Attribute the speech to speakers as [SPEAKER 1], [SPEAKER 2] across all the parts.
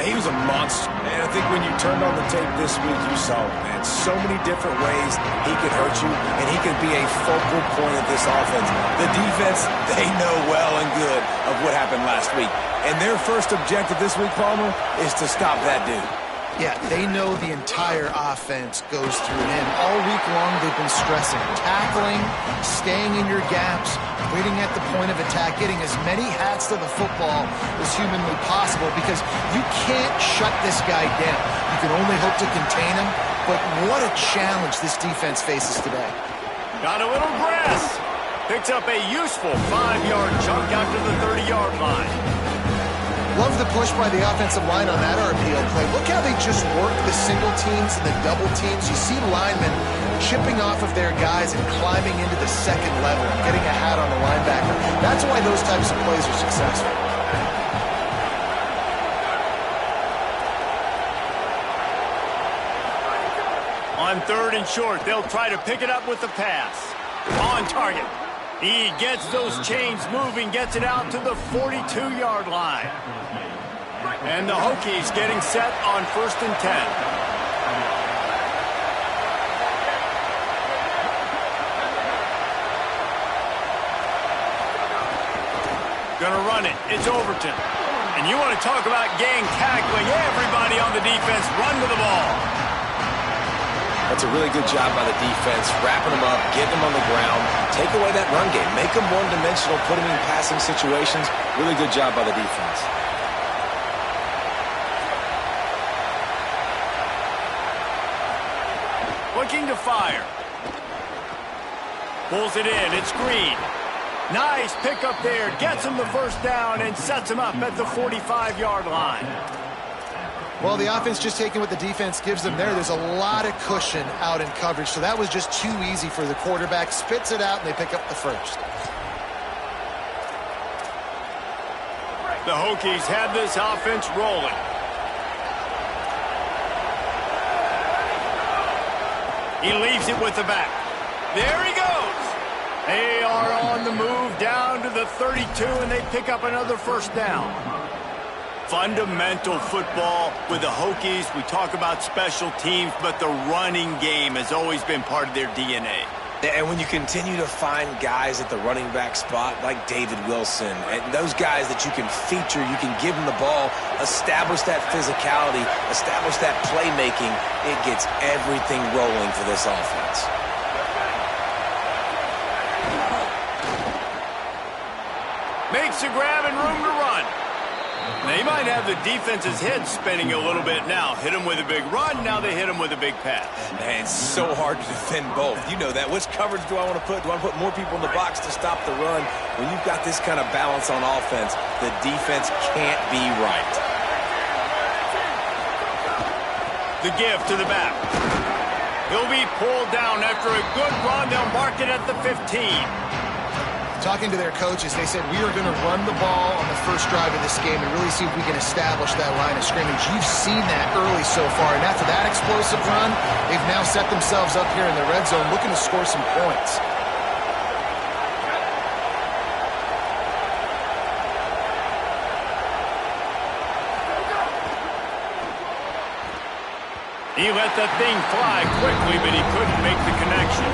[SPEAKER 1] He was a monster. And I think when you turned on the tape this week, you saw it, man. So many different ways he could hurt you, and he could be a focal point of this offense. The defense, they know well and good of what happened last week. And their first objective this week, Palmer, is to stop that dude.
[SPEAKER 2] Yeah, they know the entire offense goes through him. All week long, they've been stressing tackling, staying in your gaps, waiting at the point of attack, getting as many hats to the football as humanly possible, because you can't shut this guy down. You can only hope to contain him, but what a challenge this defense faces today.
[SPEAKER 3] Got a little grass. Picks up a useful 5-yard chunk out to the 30-yard line.
[SPEAKER 2] Love the push by the offensive line on that RPO play. Look how they just work the single teams and the double teams. You see linemen chipping off of their guys and climbing into the second level and getting a hat on the linebacker. That's why those types of plays are successful.
[SPEAKER 3] On 3rd and short, they'll try to pick it up with the pass. On target. He gets those chains moving, gets it out to the 42-yard line. And the Hokies getting set on 1st and 10. Gonna run it. It's Overton. And you want to talk about gang tackling. Everybody on the defense run to the ball.
[SPEAKER 1] That's a really good job by the defense, wrapping them up, getting them on the ground, take away that run game, make them one-dimensional, put them in passing situations. Really good job by the defense.
[SPEAKER 3] Looking to fire. Pulls it in. It's Green. Nice pickup there. Gets him the first down and sets him up at the 45-yard line.
[SPEAKER 2] Well, the offense just taking what the defense gives them there. There's a lot of cushion out in coverage, so that was just too easy for the quarterback. Spits it out, and they pick up the first.
[SPEAKER 3] The Hokies have this offense rolling. He leaves it with the back. There he goes. They are on the move down to the 32, and they pick up another first down. Fundamental football with the Hokies. We talk about special teams, but the running game has always been part of their DNA.
[SPEAKER 1] And when you continue to find guys at the running back spot like David Wilson, and those guys that you can feature, you can give them the ball, establish that physicality, establish that playmaking, it gets everything rolling for this offense.
[SPEAKER 3] Makes a grab and room to run. They might have the defense's head spinning a little bit now. Hit them with a big run, now they hit them with a big pass.
[SPEAKER 1] Man, it's so hard to defend both. You know that. Which coverage do I want to put? Do I want to put more people in the box to stop the run? When you've got this kind of balance on offense, the defense can't be right.
[SPEAKER 3] The give to the back. He'll be pulled down after a good run. They'll mark it at the 15.
[SPEAKER 2] Talking to their coaches, they said, we are going to run the ball on the first drive of this game and really see if we can establish that line of scrimmage. You've seen that early so far, and after that explosive run, they've now set themselves up here in the red zone looking to score some points.
[SPEAKER 3] He let that thing fly quickly, but he couldn't make the connection.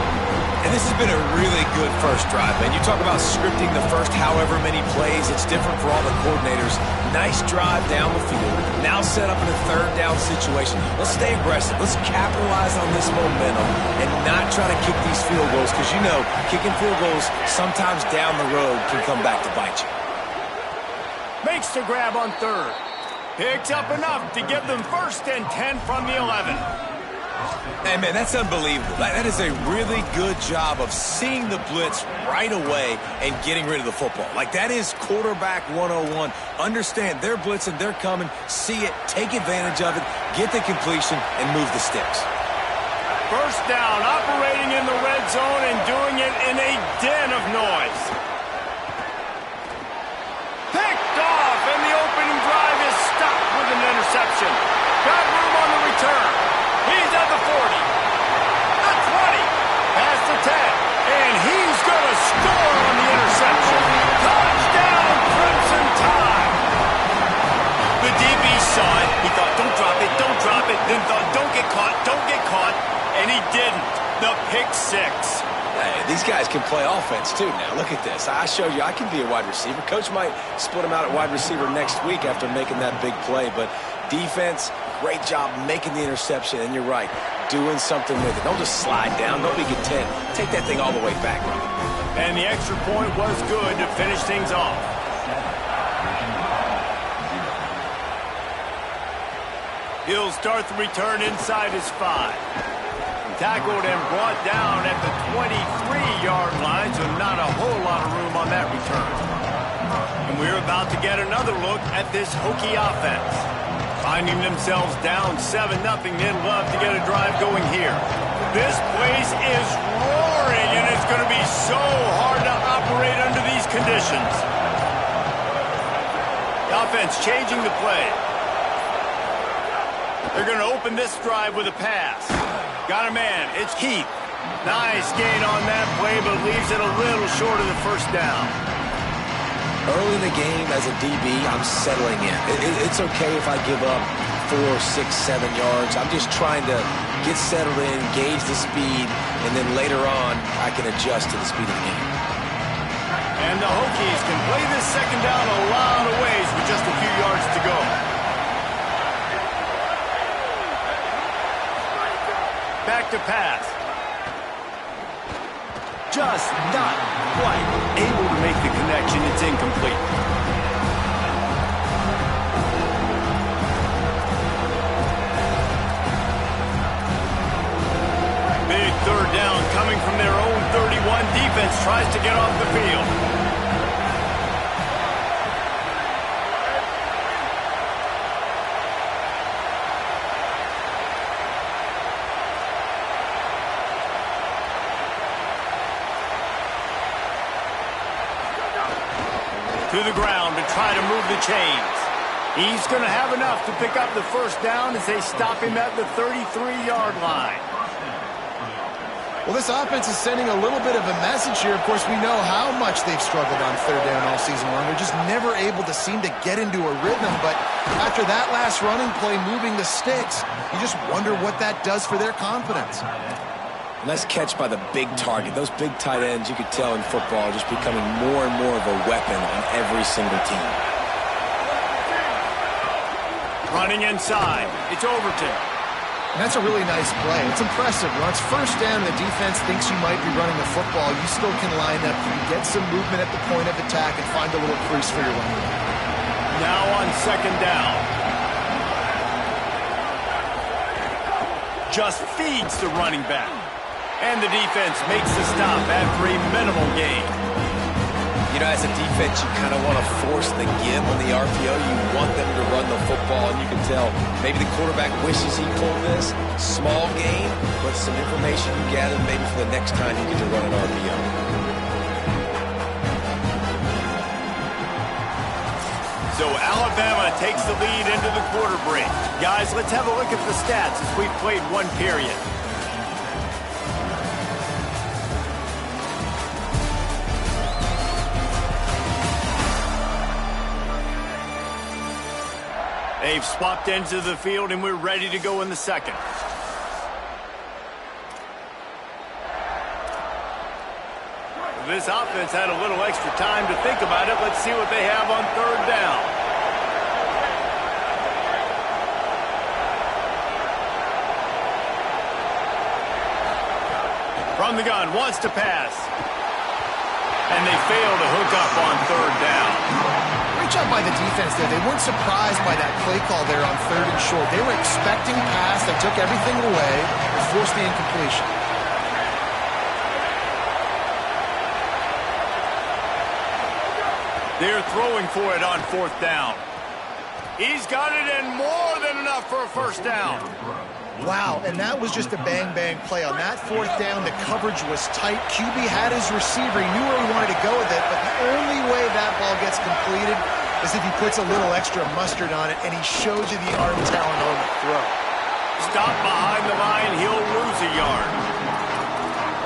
[SPEAKER 1] And this has been a really good first drive, man. You talk about scripting the first however many plays. It's different for all the coordinators. Nice drive down the field. Now set up in a third down situation. Let's stay aggressive. Let's capitalize on this momentum and not try to kick these field goals, because you know kicking field goals sometimes down the road can come back to bite you.
[SPEAKER 3] Makes the grab on 3rd. Picks up enough to give them 1st and 10 from the 11.
[SPEAKER 1] Hey, man, that's unbelievable. That is a really good job of seeing the blitz right away and getting rid of the football. Like, that is quarterback 101. Understand they're blitzing, they're coming, see it, take advantage of it, get the completion, and move the sticks.
[SPEAKER 3] First down, operating in the red zone and doing it in a den of noise. Picked off, and the opening drive is stopped with an interception. Got room on the return. He's at the 40, the 20, past the 10, and he's going to score on the interception. Touchdown, Crimson Tide. The DB saw it, caught, and he didn't. The pick six.
[SPEAKER 1] Hey, these guys can play offense, too, now. Look at this. I showed you I can be a wide receiver. Coach might split him out at wide receiver next week after making that big play. But defense, great job making the interception. And you're right, doing something with it. Don't just slide down. Don't be content. Take that thing all the way back.
[SPEAKER 3] And the extra point was good to finish things off. He'll start the return inside his 5. Tackled and brought down at the 23-yard line, so not a whole lot of room on that return. And we're about to get another look at this Hokie offense. Finding themselves down 7-0, they'd love to get a drive going here. This place is roaring, and it's going to be so hard to operate under these conditions. The offense changing the play. They're going to open this drive with a pass. Got a man. It's Heath. Nice gain on that play, but leaves it a little short of the first down.
[SPEAKER 1] Early in the game, as a DB, I'm settling in. It's okay if I give up 4, 6, 7 yards. I'm just trying to get settled in, gauge the speed, and then later on, I can adjust to the speed of the game.
[SPEAKER 3] And the Hokies can play this second down a lot of ways with just a few yards to go. Back to pass. Just not quite able to make the connection. It's incomplete. Big third down coming from their own 31. Defense tries to get off the field. To the ground to try to move the chains. He's going to have enough to pick up the first down as they stop him at the 33-yard line.
[SPEAKER 2] Well, this offense is sending a little bit of a message here. Of course, we know how much they've struggled on third down all season long. They're just never able to seem to get into a rhythm. But after that last running play, moving the sticks, you just wonder what that does for their confidence.
[SPEAKER 1] Nice catch by the big target. Those big tight ends, you could tell in football, just becoming more and more of a weapon on every single team.
[SPEAKER 3] Running inside. It's Overton.
[SPEAKER 2] And that's a really nice play. It's impressive. When it's first down, the defense thinks you might be running the football. You still can line up. You can get some movement at the point of attack and find a little crease for your running back.
[SPEAKER 3] Now on second down. Just feeds the running back. And the defense makes the stop after a minimal gain.
[SPEAKER 1] You know, as a defense, you kind of want to force the give on the RPO. You want them to run the football, and you can tell maybe the quarterback wishes he pulled this. Small gain, but some information you gather maybe for the next time you get to run an RPO.
[SPEAKER 3] So Alabama takes the lead into the quarter break. Guys, let's have a look at the stats as we've played one period. They've swapped ends of the field, and we're ready to go in the second. This offense had a little extra time to think about it. Let's see what they have on third down. From the gun, wants to pass. And they fail to hook up on third down.
[SPEAKER 2] Great job by the defense there. They weren't surprised by that play call there on third and short. They were expecting pass that took everything away and forced the incompletion.
[SPEAKER 3] They're throwing for it on fourth down. He's got it and more than enough for a first down.
[SPEAKER 2] Wow, and that was just a bang-bang play. On that fourth down, the coverage was tight. QB had his receiver. He knew where he wanted to go with it, but the only way that ball gets completed is if he puts a little extra mustard on it, and he shows you the arm talent on the throw.
[SPEAKER 3] Stop behind the line, he'll lose a yard.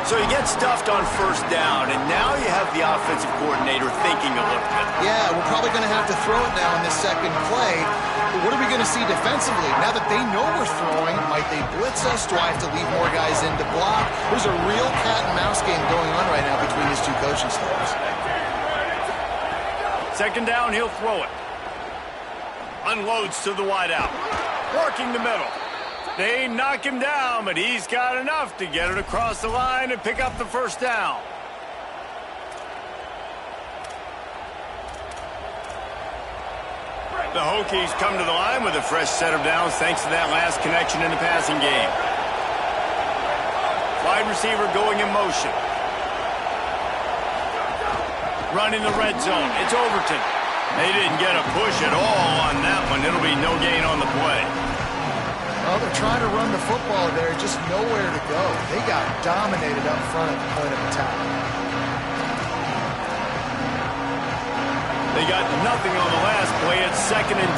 [SPEAKER 3] So So you get stuffed on first down, and now you have the offensive coordinator thinking a little bit.
[SPEAKER 2] Yeah, we're probably going to have to throw it now in this second play. But what are we going to see defensively? Now that they know we're throwing, might they blitz us? Do I have to leave more guys in to block? There's a real cat and mouse game going on right now between these two coaching staffs.
[SPEAKER 3] Second down, he'll throw it. Unloads to the wideout. Working the middle. They knock him down, but he's got enough to get it across the line and pick up the first down. The Hokies come to the line with a fresh set of downs thanks to that last connection in the passing game. Wide receiver going in motion. Running the red zone. It's Overton. They didn't get a push at all on that one. It'll be no gain on the play.
[SPEAKER 2] Well, they're trying to run the football there, just nowhere to go. They got dominated up front at the point of attack.
[SPEAKER 3] They got nothing on the last play. It's 2nd and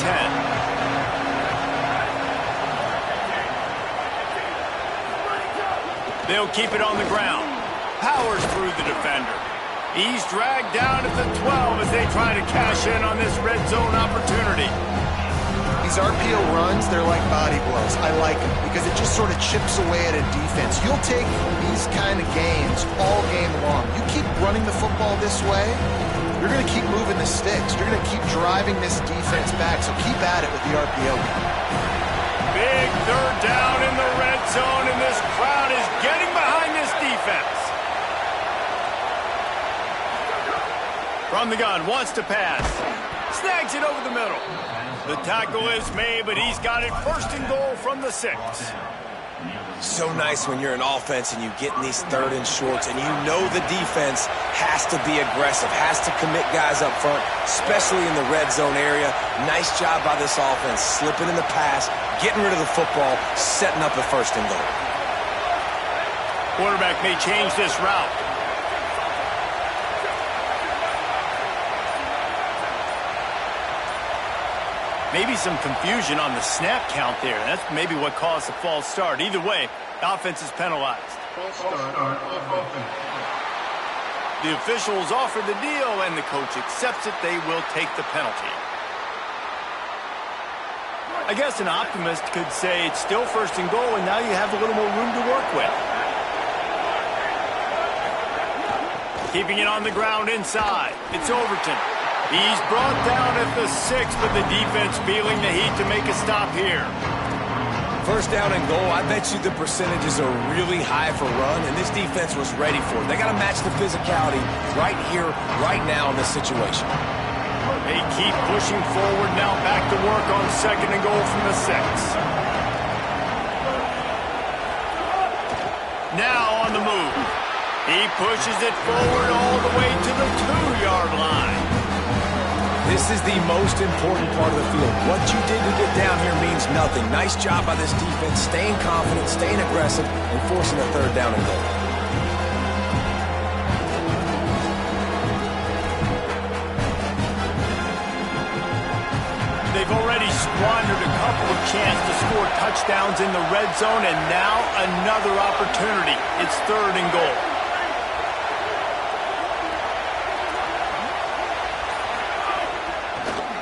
[SPEAKER 3] 10. They'll keep it on the ground. Powers through the defender. He's dragged down at the 12 as they try to cash in on this red zone opportunity.
[SPEAKER 2] These RPO runs, they're like body blows. I like them because it just sort of chips away at a defense. You'll take these kind of games all game long. You keep running the football this way, you're going to keep moving the sticks. You're going to keep driving this defense back, so keep at it with the RPO.
[SPEAKER 3] Big third down in the red zone, and this crowd is getting behind this defense. From the gun, wants to pass. Snags it over the middle. The tackle is made, but he's got it 1st and goal from the 6.
[SPEAKER 1] So nice when you're an offense and you get in these 3rd and shorts and you know the defense has to be aggressive, has to commit guys up front, especially in the red zone area. Nice job by this offense, slipping in the pass, getting rid of the football, setting up a 1st and goal.
[SPEAKER 3] Quarterback may change this route. Maybe some confusion on the snap count there. That's maybe what caused the false start. Either way, offense is penalized. The officials offer the deal, and the coach accepts it. They will take the penalty. I guess an optimist could say it's still 1st and goal, and now you have a little more room to work with. Keeping it on the ground inside. It's Overton. He's brought down at the 6, but the defense feeling the heat to make a stop here.
[SPEAKER 1] 1st down and goal, I bet you the percentages are really high for run, and this defense was ready for it. They got to match the physicality right here, right now in this situation.
[SPEAKER 3] They keep pushing forward now, back to work on 2nd and goal from the 6. Now on the move. He pushes it forward all the way to the 2-yard line.
[SPEAKER 1] This is the most important part of the field. What you did to get down here means nothing. Nice job by this defense, staying confident, staying aggressive, and forcing a 3rd down and goal.
[SPEAKER 3] They've already squandered a couple of chances to score touchdowns in the red zone, and now another opportunity. It's 3rd and goal.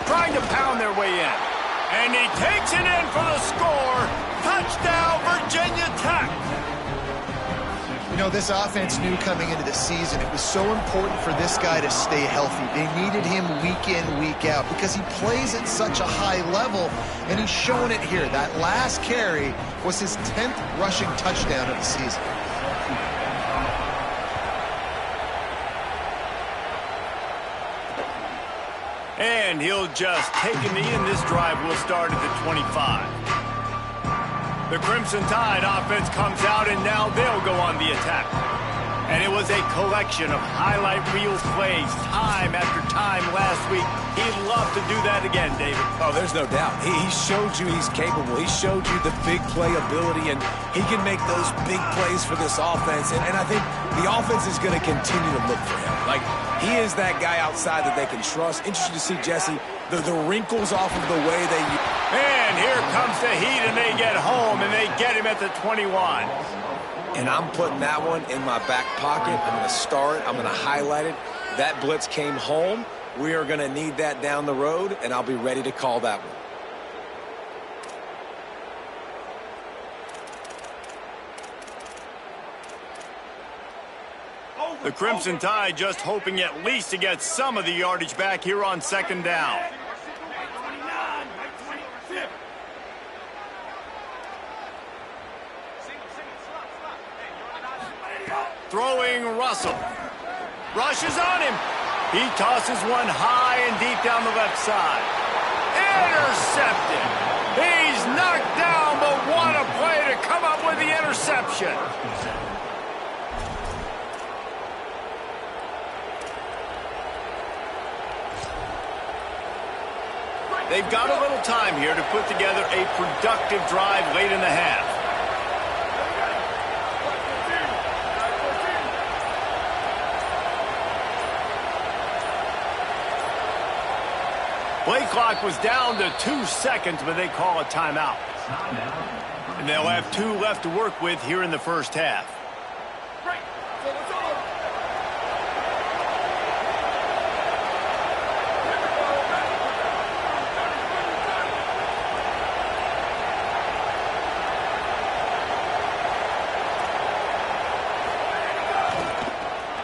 [SPEAKER 3] Trying to pound their way in. And he takes it in for the score. Touchdown, Virginia Tech.
[SPEAKER 2] You know, this offense knew coming into the season it was so important for this guy to stay healthy. They needed him week in, week out because he plays at such a high level, and he's showing it here. That last carry was his 10th rushing touchdown of the season.
[SPEAKER 3] And he'll just take a knee, and this drive will start at the 25. The Crimson Tide offense comes out, and now they'll go on the attack. And it was a collection of highlight reel plays time after time last week. He'd love to do that again, David.
[SPEAKER 1] Oh, there's no doubt. He showed you he's capable. He showed you the big play ability, and he can make those big plays for this offense. And I think the offense is going to continue to look for him. Like, he is that guy outside that they can trust. Interesting to see, Jesse, the wrinkles off of the way they...
[SPEAKER 3] And here comes the heat, and they get home, and they get him at the 21.
[SPEAKER 1] And I'm putting that one in my back pocket. I'm going to star it. I'm going to highlight it. That blitz came home. We are going to need that down the road, and I'll be ready to call that one.
[SPEAKER 3] The Crimson Tide just hoping at least to get some of the yardage back here on second down. Throwing Russell. Rushes on him. He tosses one high and deep down the left side. Intercepted. He's knocked down, but what a play to come up with the interception. They've got a little time here to put together a productive drive late in the half. Play clock was down to 2 seconds, but they call a timeout. And they'll have 2 left to work with here in the first half.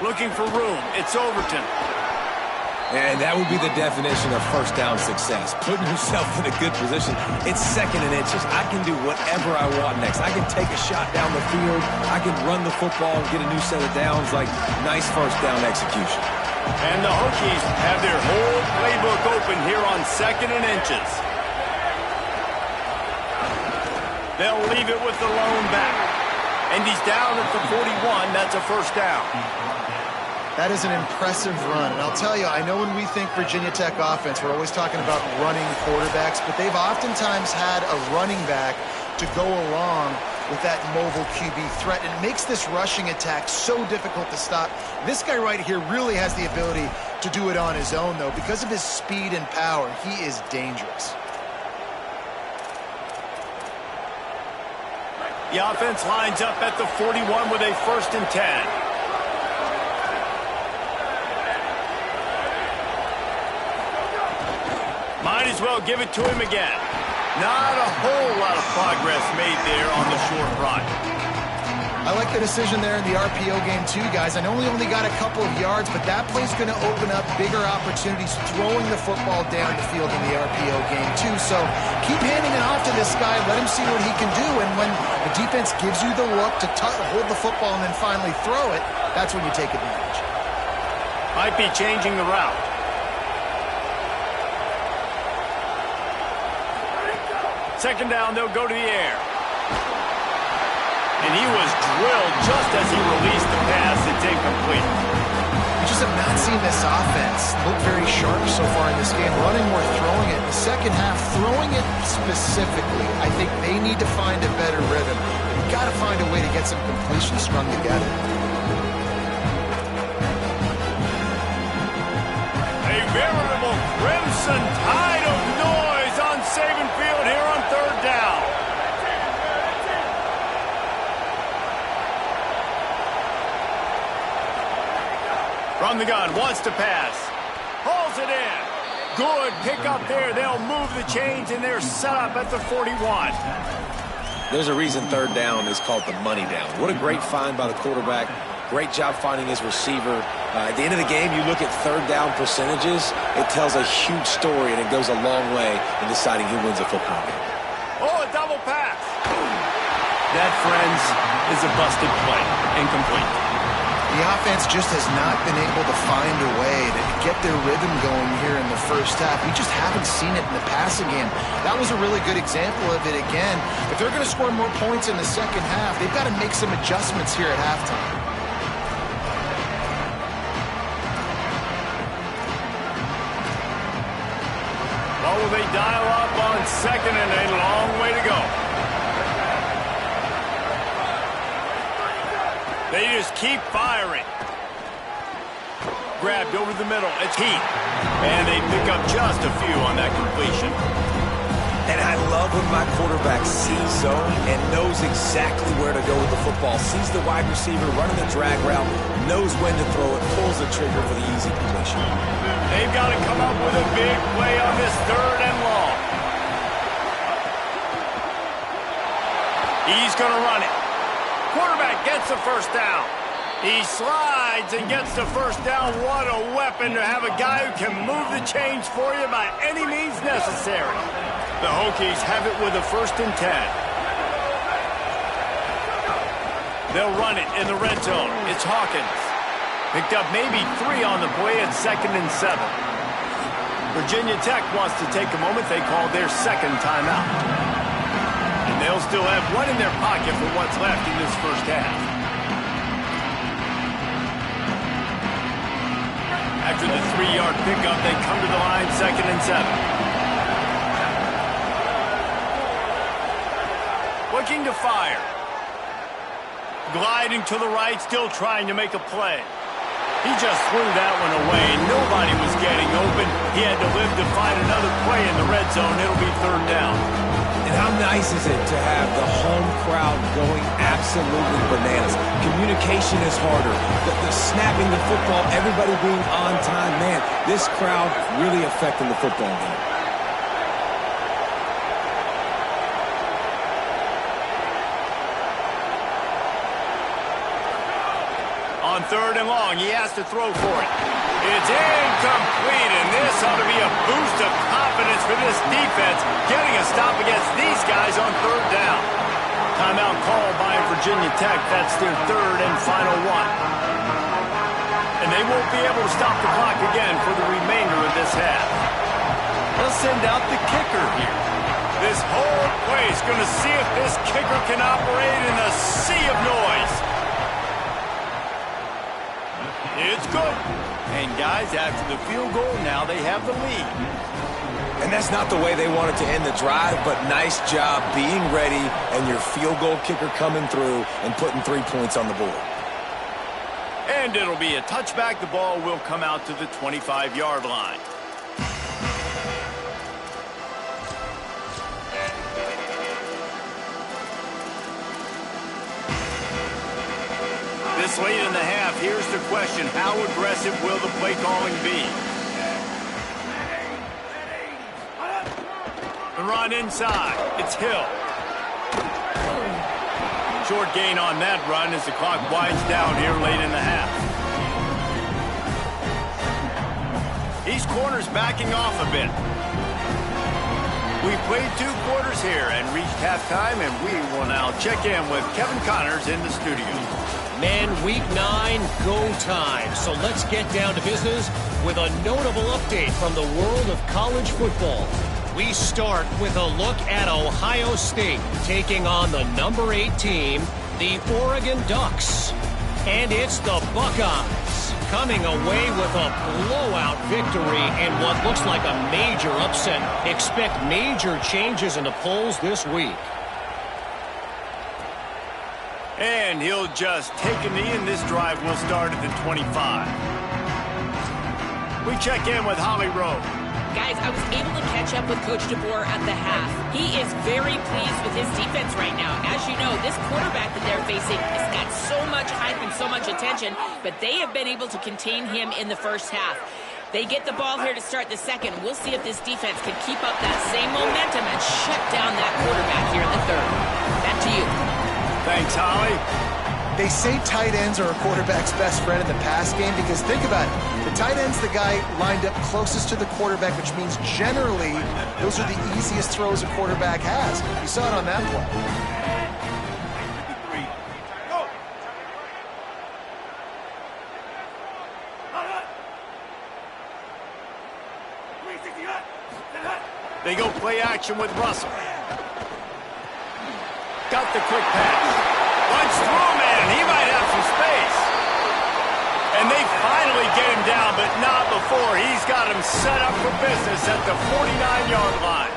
[SPEAKER 3] Looking for room. It's Overton.
[SPEAKER 1] And that would be the definition of first down success. Putting yourself in a good position. It's second and inches. I can do whatever I want next. I can take a shot down the field. I can run the football and get a new set of downs. Like, nice first down execution.
[SPEAKER 3] And the Hokies have their whole playbook open here on second and inches. They'll leave it with the lone back. And he's down at the 41. That's a first down.
[SPEAKER 2] That is an impressive run. And I'll tell you, I know when we think Virginia Tech offense, we're always talking about running quarterbacks, but they've oftentimes had a running back to go along with that mobile QB threat. And it makes this rushing attack so difficult to stop. This guy right here really has the ability to do it on his own, though. Because of his speed and power, he is dangerous.
[SPEAKER 3] The offense lines up at the 41 with a 1st and 10. Might as well give it to him again. Not a whole lot of progress made there on the short run.
[SPEAKER 2] I like the decision there in the RPO game too, guys. I know he only got a couple of yards, but that play's going to open up bigger opportunities throwing the football down the field in the RPO game too. So keep handing it off to this guy. Let him see what he can do. And when the defense gives you the look to hold the football and then finally throw it, that's when you take advantage.
[SPEAKER 3] Might be changing the route. Second down, they'll go to the air. And he was drilled just as he released the pass. It's incomplete.
[SPEAKER 2] We just have not seen this offense look very sharp so far in this game. Running or throwing it. In the second half, throwing it specifically, I think they need to find a better rhythm. We've got to find a way to get some completions strung together.
[SPEAKER 3] A veritable Crimson Tide of noise on Saban Field here on 3rd down. From the gun, wants to pass. Hauls it in. Good pickup there. They'll move the chains, and they're set up at the 41.
[SPEAKER 1] There's a reason 3rd down is called the money down. What a great find by the quarterback. Great job finding his receiver. At the end of the game, you look at 3rd down percentages. It tells a huge story, and it goes a long way in deciding who wins a football game.
[SPEAKER 3] Oh, a double pass. That, friends, is a busted play. Incomplete.
[SPEAKER 2] The offense just has not been able to find a way to get their rhythm going here in the first half. We just haven't seen it in the passing game. That was a really good example of it again. If they're going to score more points in the second half, they've got to make some adjustments here at halftime.
[SPEAKER 3] Well, will they dial up on second and a long way to go? They just keep firing. Grabbed over the middle. It's Heath. And they pick up just a few on that completion.
[SPEAKER 1] And I love when my quarterback sees zone and knows exactly where to go with the football. Sees the wide receiver running the drag route, knows when to throw it, pulls the trigger for the easy completion.
[SPEAKER 3] They've got to come up with a big play on this 3rd and long. He's going to run it. Quarterback gets the first down. He slides and gets the first down. What a weapon to have a guy who can move the chains for you by any means necessary. The Hokies have it with a 1st and 10. They'll run it in the red zone. It's Hawkins. Picked up maybe 3 on the play at 2nd and 7. Virginia Tech wants to take a moment. They call their 2nd timeout. And they'll still have 1 in their pocket for what's left in this first half. After the 3-yard pickup, they come to the line 2nd and 7. Looking to fire. Gliding to the right, still trying to make a play. He just threw that one away. Nobody was getting open. He had to live to find another play in the red zone. It'll be 3rd down.
[SPEAKER 1] And how nice is it to have the home crowd going absolutely bananas? Communication is harder. The snapping the football, everybody being on time. Man, this crowd really affecting the football game.
[SPEAKER 3] On 3rd and long, he has to throw for it. It's incomplete, and this ought to be a boost of confidence for this defense, getting a stop against these guys on 3rd down. Timeout called by Virginia Tech. That's their 3rd and final one. And they won't be able to stop the clock again for the remainder of this half. They'll send out the kicker here. This whole play is going to see if this kicker can operate in a sea of noise. It's good. And guys, after the field goal, now they have the lead.
[SPEAKER 1] And that's not the way they wanted to end the drive, but nice job being ready and your field goal kicker coming through and putting 3 points on the board.
[SPEAKER 3] And it'll be a touchback. The ball will come out to the 25-yard line. This late in the half, here's the question. How aggressive will the play calling be? The run inside. It's Hill. Short gain on that run as the clock winds down here late in the half. These corners backing off a bit. We played 2 quarters here and reached halftime, and we will now check in with Kevin Connors in the studio.
[SPEAKER 4] Man, week 9, go time. So let's get down to business with a notable update from the world of college football. We start with a look at Ohio State taking on the number 8 team, the Oregon Ducks. And it's the Buckeyes coming away with a blowout victory in what looks like a major upset. Expect major changes in the polls this week.
[SPEAKER 3] And he'll just take a knee, and this drive will start at the 25. We check in with Holly Rowe.
[SPEAKER 5] Guys, I was able to catch up with Coach DeBoer at the half. He is very pleased with his defense right now. As you know, this quarterback that they're facing has got so much hype and so much attention, but they have been able to contain him in the first half. They get the ball here to start the second. We'll see if this defense can keep up that same momentum and shut down that quarterback here in the third. Back to you.
[SPEAKER 3] Thanks, Holly.
[SPEAKER 2] They say tight ends are a quarterback's best friend in the pass game because think about it. The tight end's the guy lined up closest to the quarterback, which means generally those are the easiest throws a quarterback has. You saw it on that play.
[SPEAKER 3] They go play action with Russell. Got the quick pass. Runs through, man. He might have some space. And they finally get him down, but not before. He's got him set up for business at the 49-yard line.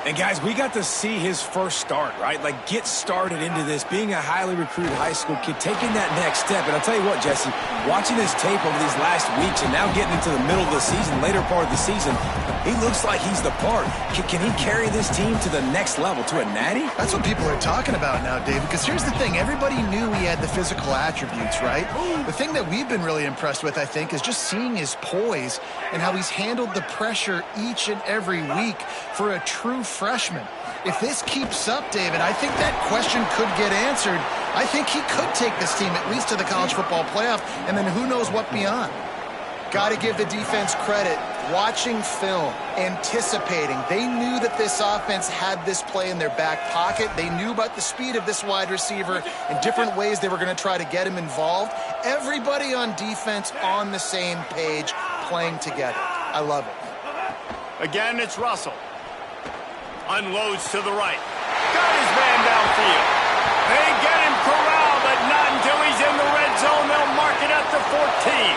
[SPEAKER 1] And, guys, we got to see his first start, right? Like, get started into this, being a highly recruited high school kid, taking that next step. And I'll tell you what, Jesse, watching his tape over these last weeks and now getting into the middle of the season, later part of the season, he looks like he's the part. Can he carry this team to the next level, to a natty?
[SPEAKER 2] That's what people are talking about now, David, because here's the thing. Everybody knew he had the physical attributes, right? The thing that we've been really impressed with, I think, is just seeing his poise and how he's handled the pressure each and every week for a true freshman. If this keeps up, David, I think that question could get answered. I think he could take this team at least to the college football playoff, and then who knows what beyond. Got to give the defense credit. Watching film, anticipating. They knew that this offense had this play in their back pocket. They knew about the speed of this wide receiver and different ways they were going to try to get him involved. Everybody on defense on the same page, playing together. I love it.
[SPEAKER 3] Again, it's Russell. Unloads to the right. Got his man downfield. They get him corralled, but not until he's in the red zone. They'll mark it at the 14.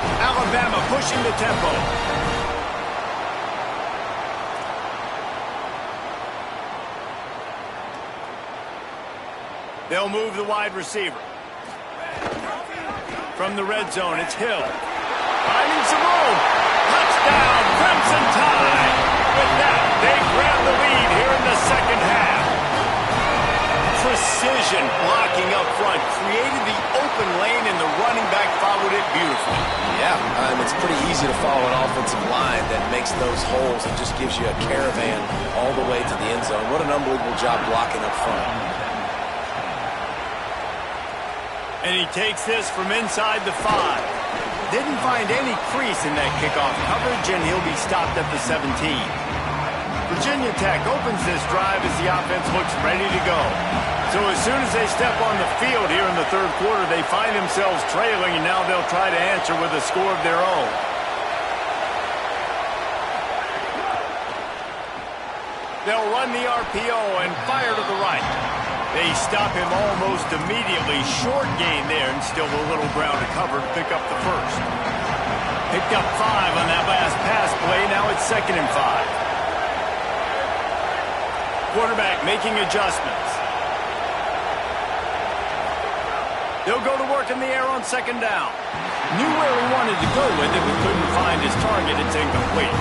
[SPEAKER 3] Alabama pushing the tempo. They'll move the wide receiver. From the red zone, it's Hill. Finding some room. Touchdown, Crimson Tide. With that, they grab the lead here in the second half. Precision blocking up front created the open lane, and the running back followed it beautifully.
[SPEAKER 1] Yeah, it's pretty easy to follow an offensive line that makes those holes and just gives you a caravan all the way to the end zone. What an unbelievable job blocking up front.
[SPEAKER 3] And he takes this from inside the 5. Didn't find any crease in that kickoff coverage, and he'll be stopped at the 17. Virginia Tech opens this drive as the offense looks ready to go. So as soon as they step on the field here in the third quarter, they find themselves trailing, and now they'll try to answer with a score of their own. They'll run the RPO and fire to the right. They stop him almost immediately. Short gain there, and still a little ground to cover to pick up the first. Picked up 5 on that last pass play. Now it's 2nd and 5. Quarterback making adjustments. They'll go to work in the air on 2nd down. Knew where he wanted to go with it, but couldn't find his target. It's incomplete.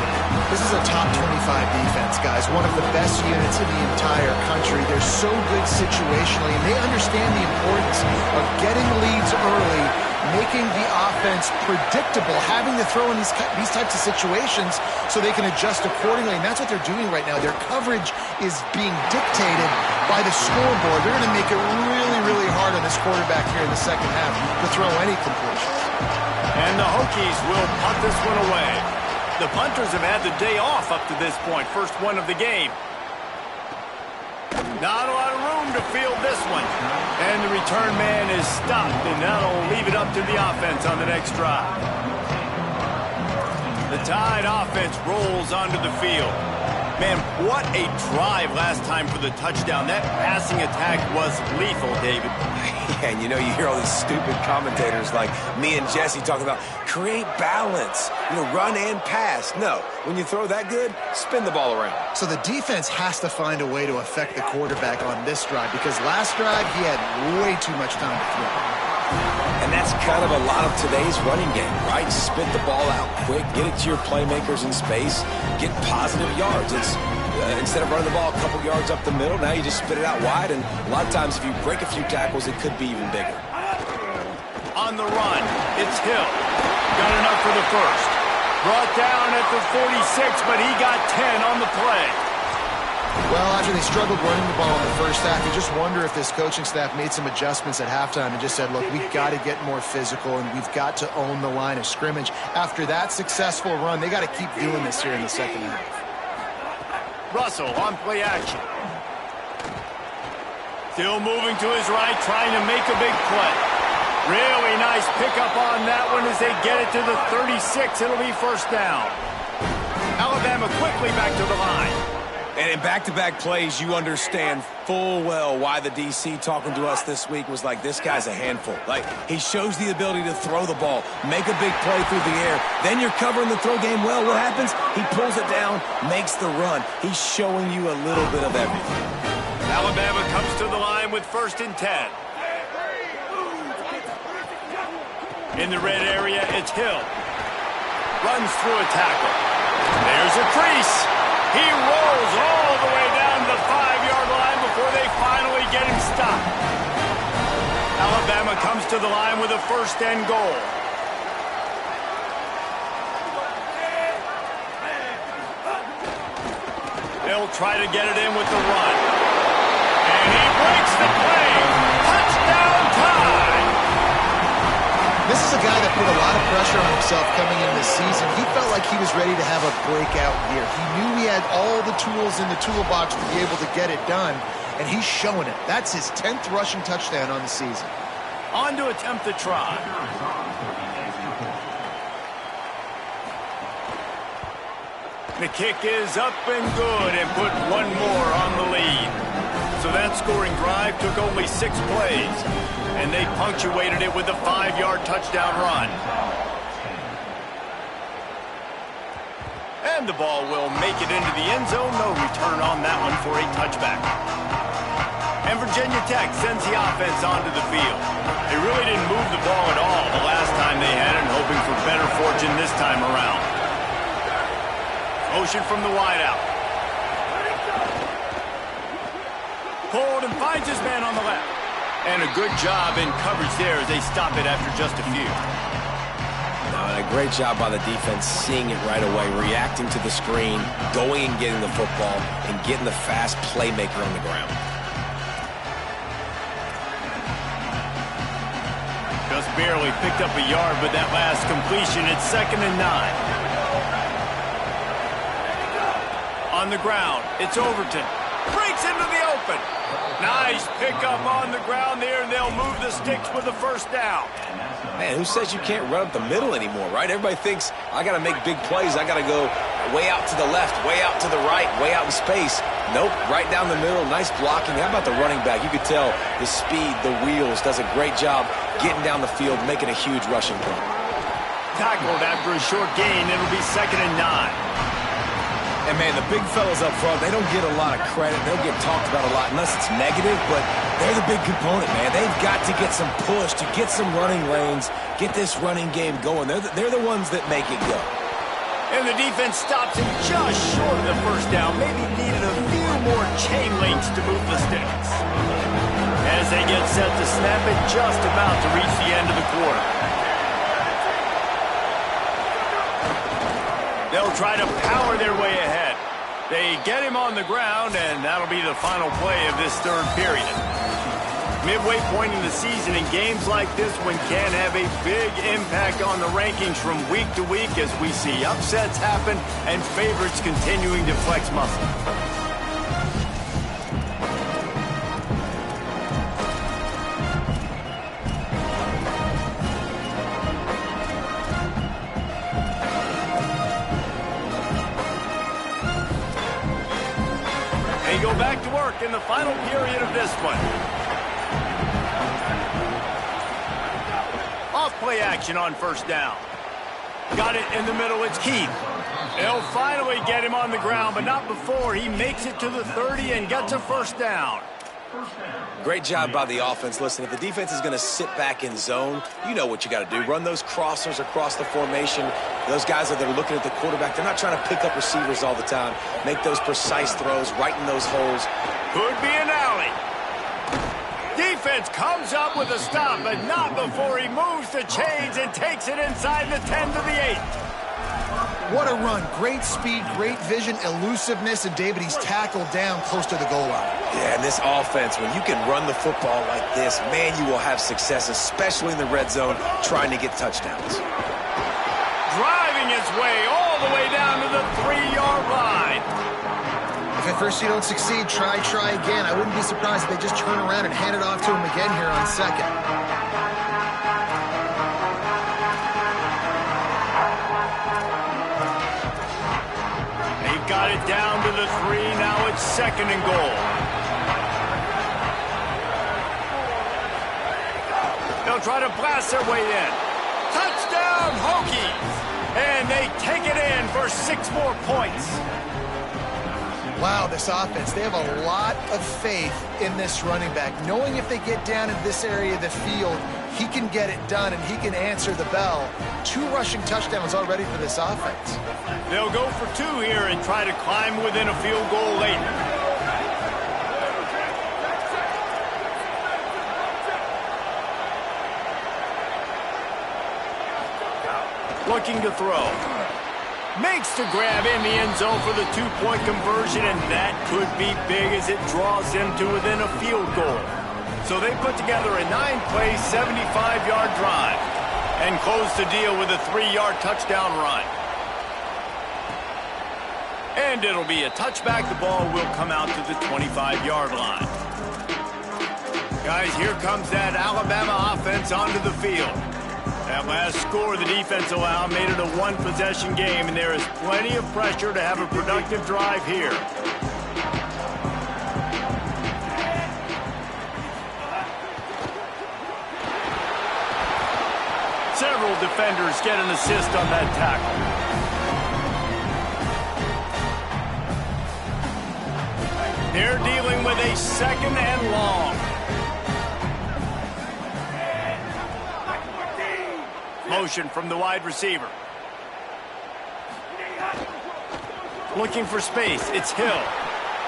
[SPEAKER 2] This is a top 25 defense, guys. One of the best units in the entire country. They're so good situationally, and they understand the importance of getting leads early, making the offense predictable, having to throw in these types of situations so they can adjust accordingly. And that's what they're doing right now. Their coverage is being dictated by the scoreboard. They're going to make it really, really hard on this quarterback here in the second half to throw any completions.
[SPEAKER 3] And the Hokies will punt this one away. The punters have had the day off up to this point. First one of the game. Not a lot of room to field this one. And the return man is stopped, and that'll leave it up to the offense on the next drive. The Tide offense rolls onto the field. Man, what a drive last time for the touchdown. That passing attack was lethal, David.
[SPEAKER 1] Yeah, and you hear all these stupid commentators like me and Jesse talking about create balance, run and pass. No, when you throw that good, spin the ball around.
[SPEAKER 2] So the defense has to find a way to affect the quarterback on this drive, because last drive he had way too much time to throw.
[SPEAKER 1] And that's kind of a lot of today's running game, right? Spit the ball out quick, get it to your playmakers in space, get positive yards. It's instead of running the ball a couple yards up the middle, now you just spit it out wide, and a lot of times if you break a few tackles, it could be even bigger.
[SPEAKER 3] On the run, it's Hill. Got enough for the first. Brought down at the 46, but he got 10 on the play.
[SPEAKER 2] Well, after they struggled running the ball in the first half, you just wonder if this coaching staff made some adjustments at halftime and just said, look, we've got to get more physical and we've got to own the line of scrimmage. After that successful run, they got to keep doing this here in the second half.
[SPEAKER 3] Russell on play action. Still moving to his right, trying to make a big play. Really nice pickup on that one as they get it to the 36. It'll be first down. Alabama quickly back to the line.
[SPEAKER 1] And in back-to-back plays, you understand full well why the DC talking to us this week was like, this guy's a handful. Like, he shows the ability to throw the ball, make a big play through the air. Then you're covering the throw game well. What happens? He pulls it down, makes the run. He's showing you a little bit of everything.
[SPEAKER 3] Alabama comes to the line with 1st and 10. In the red area, it's Hill. Runs through a tackle. There's a crease. He rolls all the way down to the 5-yard line before they finally get him stopped. Alabama comes to the line with a 1st and goal. They'll try to get it in with the run. And he breaks the play. Touchdown tie.
[SPEAKER 2] This is a guy that put a lot of pressure on himself coming into this season. He felt like he was ready to have a breakout year. He knew he had all the tools in the toolbox to be able to get it done, and he's showing it. That's his 10th rushing touchdown on the season.
[SPEAKER 3] On to attempt the try. The kick is up and good and put one more on the lead. So that scoring drive took only 6 plays, and they punctuated it with a 5-yard touchdown run. And the ball will make it into the end zone. No return on that one for a touchback. And Virginia Tech sends the offense onto the field. They really didn't move the ball at all the last time they had it, hoping for better fortune this time around. Motion from the wideout. Pulled and finds his man on the left. And a good job in coverage there as they stop it after just a few.
[SPEAKER 1] And a great job by the defense, seeing it right away, reacting to the screen, going and getting the football, and getting the fast playmaker on the ground.
[SPEAKER 3] Just barely picked up a yard with that last completion. It's 2nd and 9. On the ground, it's Overton. Breaks into the open. Nice pickup on the ground there, and they'll move the sticks with the 1st down.
[SPEAKER 1] Man, who says you can't run up the middle anymore, right? Everybody thinks, I got to make big plays. I got to go way out to the left, way out to the right, way out in space. Nope, right down the middle. Nice blocking. How about the running back? You could tell the speed, the wheels, does a great job getting down the field, making a huge rushing play.
[SPEAKER 3] Tackled after a short gain. It'll be 2nd and 9.
[SPEAKER 1] And, man, the big fellas up front, they don't get a lot of credit. They don't get talked about a lot unless it's negative, but they're the big component, man. They've got to get some push, to get some running lanes, get this running game going. They're the ones that make it go.
[SPEAKER 3] And the defense stops him just short of the 1st down. Maybe needed a few more chain links to move the sticks. As they get set to snap it, just about to reach the end of the quarter. They'll try to power their way ahead. They get him on the ground, and that'll be the final play of this 3rd period. Midway point in the season, in games like this one can have a big impact on the rankings from week to week as we see upsets happen and favorites continuing to flex muscle. Go back to work in the final period of this one. Off play action on 1st down. Got it in the middle, it's Keith. They'll finally get him on the ground, but not before he makes it to the 30 and gets a 1st down.
[SPEAKER 1] Great job by the offense. Listen, if the defense is going to sit back in zone, you know what you got to do. Run those crossers across the formation. Those guys that are looking at the quarterback, they're not trying to pick up receivers all the time. Make those precise throws right in those holes.
[SPEAKER 3] Could be an alley. Defense comes up with a stop, but not before he moves the chains and takes it inside the 10 to the 8.
[SPEAKER 2] What a run. Great speed, great vision, elusiveness, and David, he's tackled down close to the goal line.
[SPEAKER 1] Yeah, and this offense, when you can run the football like this, man, you will have success, especially in the red zone, trying to get touchdowns.
[SPEAKER 3] Driving his way all the way down to the 3-yard line.
[SPEAKER 2] If at first you don't succeed, try again. I wouldn't be surprised if they just turn around and hand it off to him again here on 2nd.
[SPEAKER 3] Got it down to the 3. Now it's 2nd and goal. They'll try to blast their way in. Touchdown, Hokies! And they take it in for 6 more points.
[SPEAKER 2] Wow, this offense, they have a lot of faith in this running back, knowing if they get down in this area of the field, he can get it done and he can answer the bell. 2 rushing touchdowns already for this offense.
[SPEAKER 3] They'll go for 2 here and try to climb within a field goal late. Looking to throw. Makes the grab in the end zone for the 2-point conversion, and that could be big as it draws them to within a field goal. So they put together a 9-play, 75-yard drive and close the deal with a 3-yard touchdown run. And it'll be a touchback. The ball will come out to the 25-yard line. Guys, here comes that Alabama offense onto the field. That last score the defense allowed made it a 1-possession game, and there is plenty of pressure to have a productive drive here. Several defenders get an assist on that tackle. They're dealing with a 2nd and long. Motion from the wide receiver. Looking for space. It's Hill.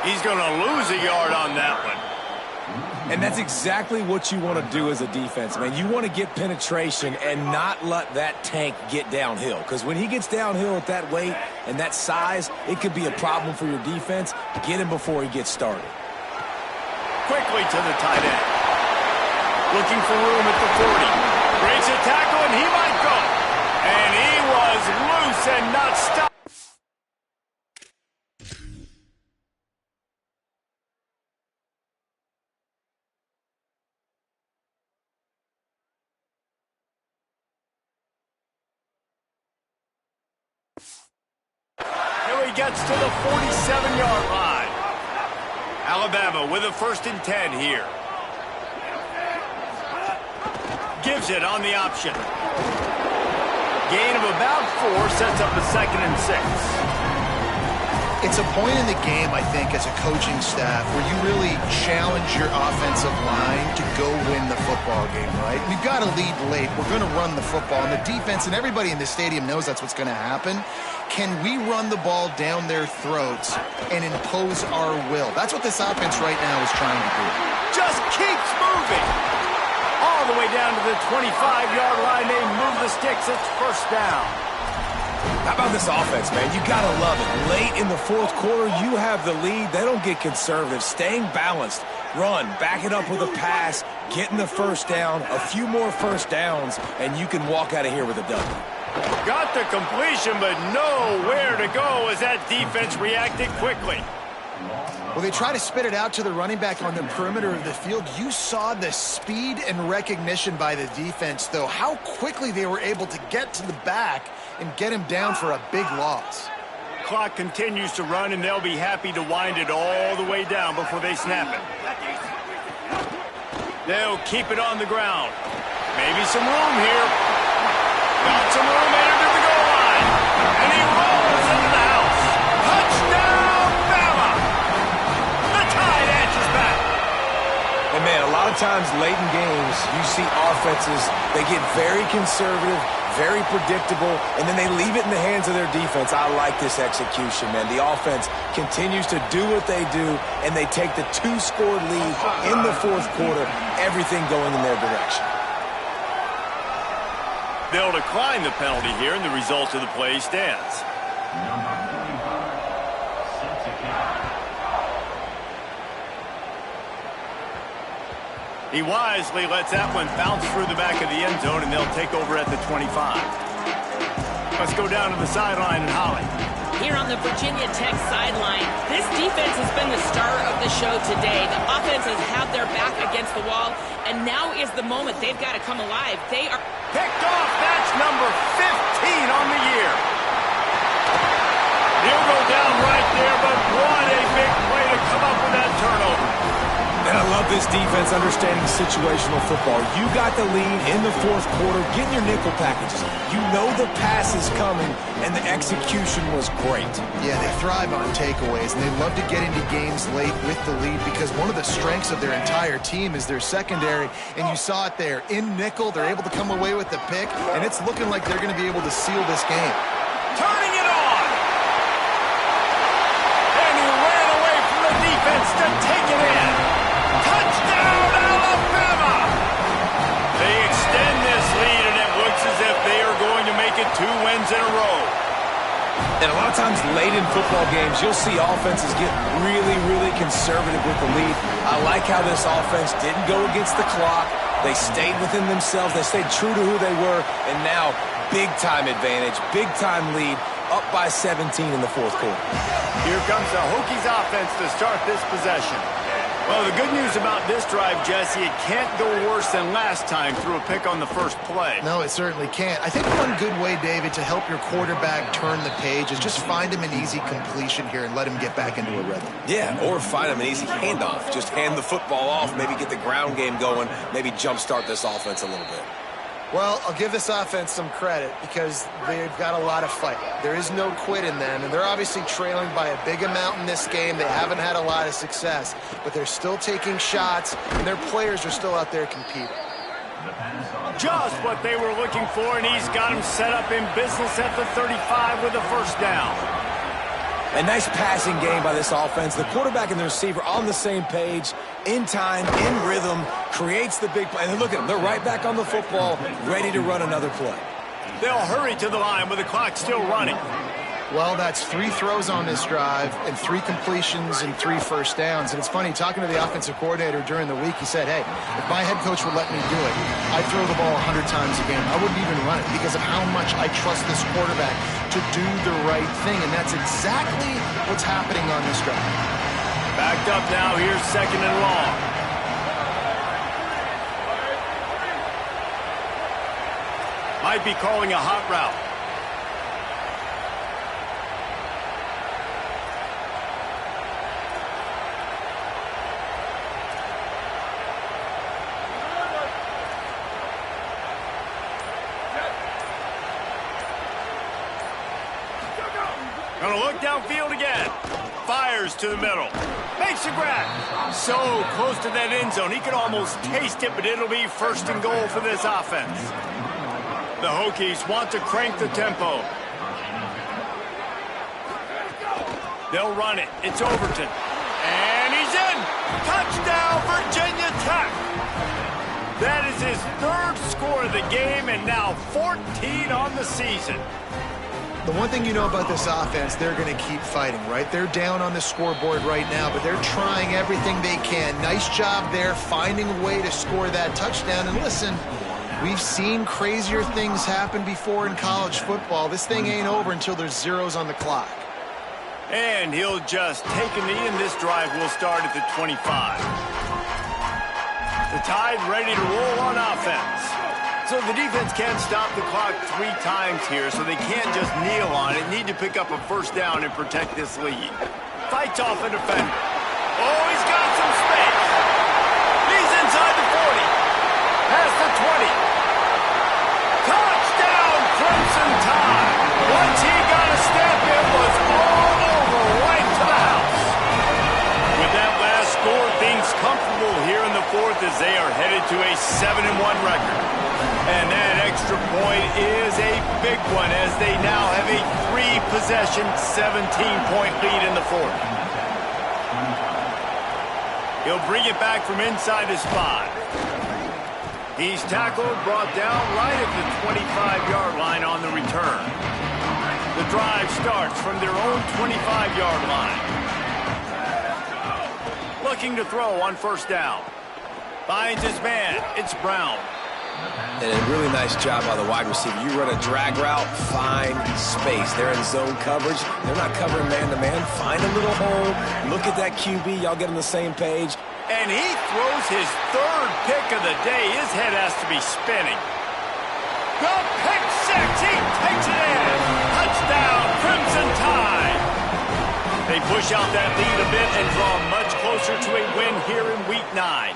[SPEAKER 3] He's going to lose a yard on that one.
[SPEAKER 1] And that's exactly what you want to do as a defense, man. You want to get penetration and not let that tank get downhill. Because when he gets downhill at that weight and that size, it could be a problem for your defense. Get him before he gets started.
[SPEAKER 3] Quickly to the tight end. Looking for room at the 40. Breaks a tackle, and he might go. And he was loose and not stopped. Here he gets to the 47-yard line. Alabama with a 1st and 10 here. Gives it on the option. Gain of about 4 sets up a 2nd and 6.
[SPEAKER 2] It's a point in the game, I think, as a coaching staff where you really challenge your offensive line to go win the football game, right? We've got to lead late. We're going to run the football. And the defense and everybody in the stadium knows that's what's going to happen. Can we run the ball down their throats and impose our will? That's what this offense right now is trying to do.
[SPEAKER 3] Just keeps moving. All the way down to the 25-yard line. They move the sticks. It's 1st down.
[SPEAKER 1] How about this offense, man? You got to love it. Late in the 4th quarter, you have the lead. They don't get conservative. Staying balanced. Run. Back it up with a pass. Getting the 1st down. A few more 1st downs, and you can walk out of here with a W.
[SPEAKER 3] Got the completion, but nowhere to go as that defense reacted quickly.
[SPEAKER 2] Well, they try to spit it out to the running back on the perimeter of the field. You saw the speed and recognition by the defense, though, how quickly they were able to get to the back and get him down for a big loss.
[SPEAKER 3] Clock continues to run, and they'll be happy to wind it all the way down before they snap it. They'll keep it on the ground. Maybe some room here. Got some room headed to the goal line. And he rolls into the house. Touchdown, Bama! The Tide Edge is back.
[SPEAKER 1] And, man, a lot of times late in games, you see offenses, they get very conservative, very predictable, and then they leave it in the hands of their defense. I like this execution, man. The offense continues to do what they do, and they take the 2-score lead in the 4th quarter, everything going in their direction.
[SPEAKER 3] They'll decline the penalty here, and the result of the play stands. He wisely lets that one bounce through the back of the end zone, and they'll take over at the 25. Let's go down to the sideline and Holly.
[SPEAKER 5] Here on the Virginia Tech sideline, this defense has been the star of the show today. The offense has had their back against the wall, and now is the moment they've got to come alive. They are
[SPEAKER 3] picked off. That's number 15 on the year. He'll go down right there, but what a big play to to come up with that turnover.
[SPEAKER 1] And I love this defense understanding situational football. You got the lead in the fourth quarter, getting your nickel packages. You know the pass is coming, and the execution was great.
[SPEAKER 2] Yeah, they thrive on takeaways, and they love to get into games late with the lead because one of the strengths of their entire team is their secondary, and you saw it there. In nickel, they're able to come away with the pick, and it's looking like they're going to be able to seal this game.
[SPEAKER 3] Turning it on. And he ran away from the defense to take it in. Touchdown, Alabama! They extend this lead, and it looks as if they are going to make it 2 wins in a row.
[SPEAKER 1] And a lot of times late in football games, you'll see offenses get really, really conservative with the lead. I like how this offense didn't go against the clock. They stayed within themselves. They stayed true to who they were. And now, big-time advantage, big-time lead, up by 17 in the fourth quarter.
[SPEAKER 3] Here comes the Hokies offense to start this possession. Well, the good news about this drive, Jesse, it can't go worse than last time through a pick on the first play.
[SPEAKER 2] No, it certainly can't. I think one good way, David, to help your quarterback turn the page is just find him an easy completion here and let him get back into a rhythm.
[SPEAKER 1] Yeah, or find him an easy handoff. Just hand the football off, maybe get the ground game going, maybe jumpstart this offense a little bit.
[SPEAKER 2] Well, I'll give this offense some credit because they've got a lot of fight. There is no quit in them, and they're obviously trailing by a big amount in this game. They haven't had a lot of success, but they're still taking shots, and their players are still out there competing.
[SPEAKER 3] Just what they were looking for, and he's got him set up in business at the 35 with a first down.
[SPEAKER 1] A nice passing game by this offense. The quarterback and the receiver on the same page, in time, in rhythm, creates the big play. And look at them. They're right back on the football, ready to run another play.
[SPEAKER 3] They'll hurry to the line with the clock still running.
[SPEAKER 2] Well, that's 3 throws on this drive and 3 completions and 3 first downs. And it's funny, talking to the offensive coordinator during the week, he said, hey, if my head coach would let me do it, I'd throw the ball 100 times a game. I wouldn't even run it because of how much I trust this quarterback to do the right thing. And that's exactly what's happening on this drive.
[SPEAKER 3] Backed up now. Here's second and long. Might be calling a hot route. Gonna look downfield again. Fires to the middle. Makes a grab. So close to that end zone. He could almost taste it, but it'll be first and goal for this offense. The Hokies want to crank the tempo. They'll run it. It's Overton. And he's in. Touchdown, Virginia Tech. That is his 3rd score of the game, and now 14 on the season.
[SPEAKER 2] The one thing you know about this offense, they're going to keep fighting, right? They're down on the scoreboard right now, but they're trying everything they can. Nice job there, finding a way to score that touchdown. And listen, we've seen crazier things happen before in college football. This thing ain't over until there's zeros on the clock.
[SPEAKER 3] And he'll just take a knee, and this drive will start at the 25. The Tide ready to roll on offense. So the defense can't stop the clock 3 times here, so they can't just kneel on it. Need to pick up a first down and protect this lead. Fights off a defender. Oh, he's got some space. He's inside the 40. Past the 20. Touchdown, Crimson Tide. Once he got a step, it was all over, right to the house. With that last score, things comfortable here in the 4th as they are headed to a 7-1 record. And that extra point is a big one as they now have a 3-possession, 17-point lead in the 4th. He'll bring it back from inside his 5. He's tackled, brought down right at the 25-yard line on the return. The drive starts from their own 25-yard line. Looking to throw on first down. Finds his man. It's Brown.
[SPEAKER 1] And a really nice job by the wide receiver. You run a drag route, find space. They're in zone coverage. They're not covering man-to-man. Find a little hole. Look at that QB. Y'all get on the same page.
[SPEAKER 3] And he throws his 3rd pick of the day. His head has to be spinning. The pick 6. He takes it in. Touchdown, Crimson Tide. They push out that lead a bit and draw much closer to a win here in Week 9.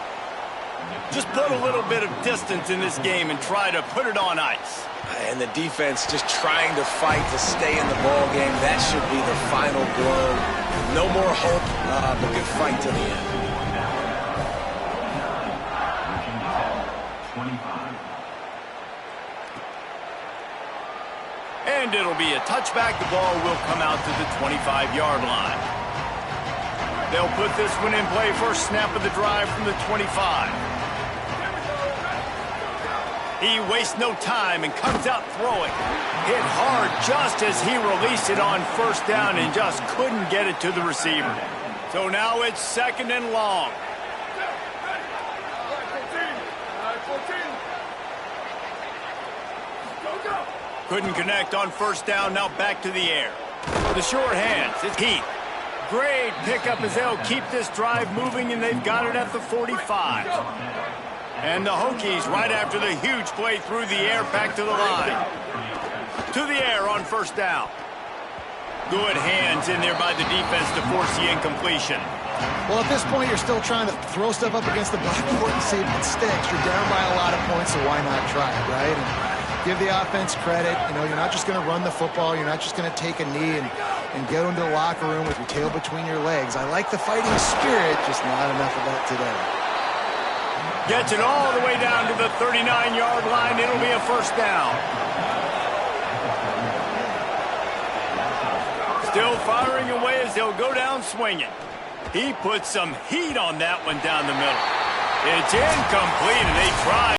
[SPEAKER 3] Just put a little bit of distance in this game and try to put it on ice.
[SPEAKER 1] And the defense just trying to fight to stay in the ball game. That should be the final blow. No more hope, but good fight to the end.
[SPEAKER 3] And it'll be a touchback. The ball will come out to the 25-yard line. They'll put this one in play. First snap of the drive from the 25. He wastes no time and comes out throwing. Hit hard just as he released it on first down and just couldn't get it to the receiver. So now it's 2nd and long. Couldn't connect on first down, now back to the air. The short hands, it's Heath. Great pickup as they'll keep this drive moving, and they've got it at the 45. And the Hokies right after the huge play through the air back to the line. To the air on first down. Good hands in there by the defense to force the incompletion.
[SPEAKER 2] Well, at this point, you're still trying to throw stuff up against the blackboard and see if it sticks. You're down by a lot of points, so why not try it, right? And give the offense credit. You know, you're not just going to run the football. You're not just going to take a knee and go into the locker room with your tail between your legs. I like the fighting spirit, just not enough of that today.
[SPEAKER 3] Gets it all the way down to the 39-yard line. It'll be a first down. Still firing away as they'll go down swinging. He puts some heat on that one down the middle. It's incomplete, and they try.